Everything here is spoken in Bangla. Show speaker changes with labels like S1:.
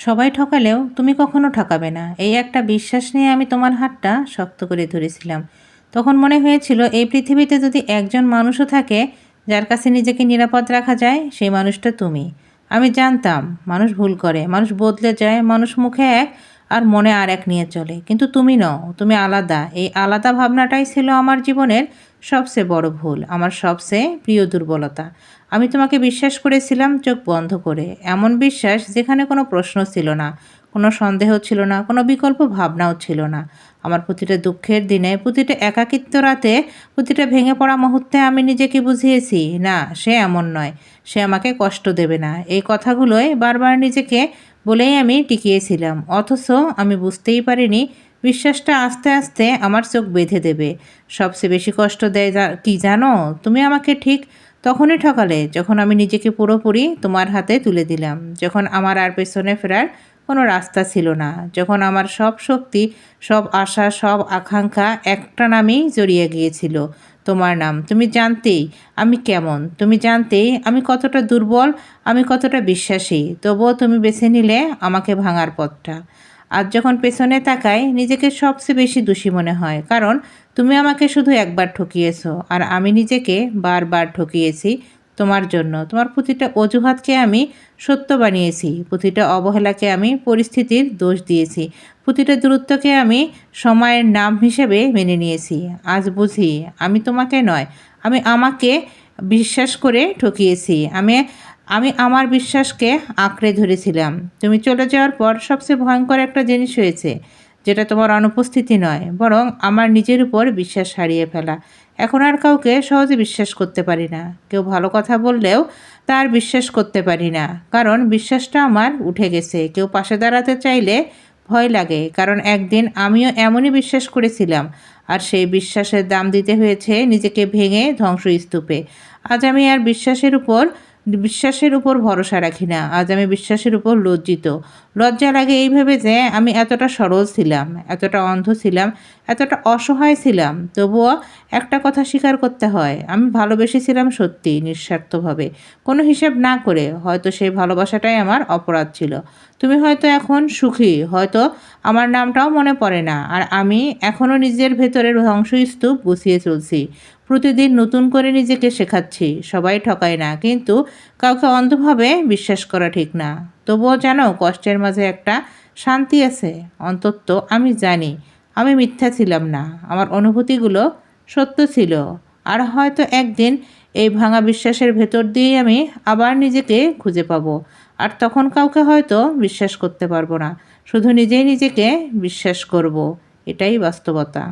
S1: সবাই ঠকালেও তুমি কখনো ঠকাবে না, এই একটা বিশ্বাস নিয়ে আমি তোমার হাতটা শক্ত করে ধরেছিলাম। তখন মনে হয়েছিল এই পৃথিবীতে যদি একজন মানুষও থাকে যার কাছে নিজেকে নিরাপদ রাখা যায়, সেই মানুষটা তুমি। আমি জানতাম মানুষ ভুল করে, মানুষ বদলে যায়, মানুষ মুখে এক আর মনে আর এক নিয়ে চলে, কিন্তু তুমি নও, তুমি আলাদা। এই আলাদা ভাবনাটাই ছিল আমার জীবনের সবচেয়ে বড় ভুল, আমার সবচেয়ে প্রিয় দুর্বলতা। আমি তোমাকে বিশ্বাস করেছিলাম চোখ বন্ধ করে, এমন বিশ্বাস যেখানে কোনো প্রশ্ন ছিল না, কোনো সন্দেহ ছিল না, কোনো বিকল্প ভাবনাও ছিল না। আমার প্রতিটা দুঃখের দিনে, প্রতিটা একাকিত্ব রাতে, প্রতিটা ভেঙে পড়া মুহূর্তে আমি নিজেকে বুঝিয়েছি, না সে এমন নয়, সে আমাকে কষ্ট দেবে না। এই কথাগুলোই বারবার নিজেকে বলেই আমি টিকিয়েছিলাম, অথচ আমি বুঝতেই পারিনি বিশ্বাসটা আস্তে আস্তে আমার চোখ বেঁধে দেবে। সবচেয়ে বেশি কষ্ট দেয় কি জানো? তুমি আমাকে ঠিক তখনই ঠকালে যখন আমি নিজেকে পুরোপুরি তোমার হাতে তুলে দিলাম, যখন আমার আর পেছনে ফেরার কোনো রাস্তা ছিল না, যখন আমার সব শক্তি, সব আশা, সব আকাঙ্ক্ষা একটা নামেই জড়িয়ে গিয়েছিল, তোমার নাম। তুমি জানতেই আমি কেমন, তুমি জানতেই আমি কতটা দুর্বল, আমি কতটা বিশ্বাসী, তবুও তুমি বেছে নিলে আমাকে ভাঙার পথটা। আজ যখন পেছনে তাকাই নিজেকে সবচেয়ে বেশি দোষী মনে হয়, কারণ তুমি আমাকে শুধু একবার ঠকিয়েছো আর আমি নিজেকে বারবার ঠকিয়েছি তোমার জন্য। তোমার প্রতিটা অজুহাতকে আমি সত্য বানিয়েছি, প্রতিটা অবহেলাকে আমি পরিস্থিতির দোষ দিয়েছি, প্রতিটা দূরত্বকে আমি সময়ের নাম হিসেবে মেনে নিয়েছি। আজ বুঝি আমি তোমাকে নয়, আমি আমাকে বিশ্বাস করে ঠকিয়েছি। আমি আমি আমার বিশ্বাসকে আঁকড়ে ধরেছিলাম। তুমি চলে যাওয়ার পর সবচেয়ে ভয়ঙ্কর একটা জিনিস হয়েছে, যেটা তোমার অনুপস্থিতি নয়, বরং আমার নিজের উপর বিশ্বাস হারিয়ে ফেলা। এখন আর কাউকে সহজে বিশ্বাস করতে পারি না। কেউ ভালো কথা বললেও তার বিশ্বাস করতে পারি না, কারণ বিশ্বাসটা আমার উঠে গেছে। কেউ পাশে দাঁড়াতে চাইলে ভয় লাগে, কারণ একদিন আমিও এমনই বিশ্বাস করেছিলাম, আর সেই বিশ্বাসের দাম দিতে হয়েছে নিজেকে ভেঙে ধ্বংসস্তূপে। আজ আমি আর বিশ্বাসের উপর ভরসা রাখি না। আজ আমি বিশ্বাসের উপর লজ্জিত। লজ্জা লাগে এই ভেবে যে আমি এতটা সরল ছিলাম, এতটা অন্ধ ছিলাম, এতটা অসহায় ছিলাম। তবুও একটা কথা স্বীকার করতে হয়, আমি ভালোবেসেছিলাম সত্যি, নিঃস্বার্থভাবে, কোনো হিসাব না করে। হয়তো সেই ভালোবাসাটাই আমার অপরাধ ছিল। তুমি হয়তো এখন সুখী, হয়তো আমার নামটাও মনে পড়ে না, আর আমি এখনও নিজের ভেতরের ধ্বংসস্তূপ গুছিয়ে চলছি। প্রতিদিন নতুন করে নিজেকে শেখাচ্ছি সবাই ঠকায় না, কিন্তু কাউকে অন্ধভাবে বিশ্বাস করা ঠিক না। তবুও জানো, কষ্টের মাঝে একটা শান্তি আছে। অন্তত আমি জানি আমি মিথ্যা ছিলাম না, আমার অনুভূতিগুলো সত্য ছিল। আর হয়তো একদিন এই ভাঙা বিশ্বাসের ভেতর দিয়েই আমি আবার নিজেকে খুঁজে পাবো। আর তখন কাউকে হয়তো বিশ্বাস করতে পারবো না, শুধু নিজেই নিজেকে বিশ্বাস করব। এটাই বাস্তবতা।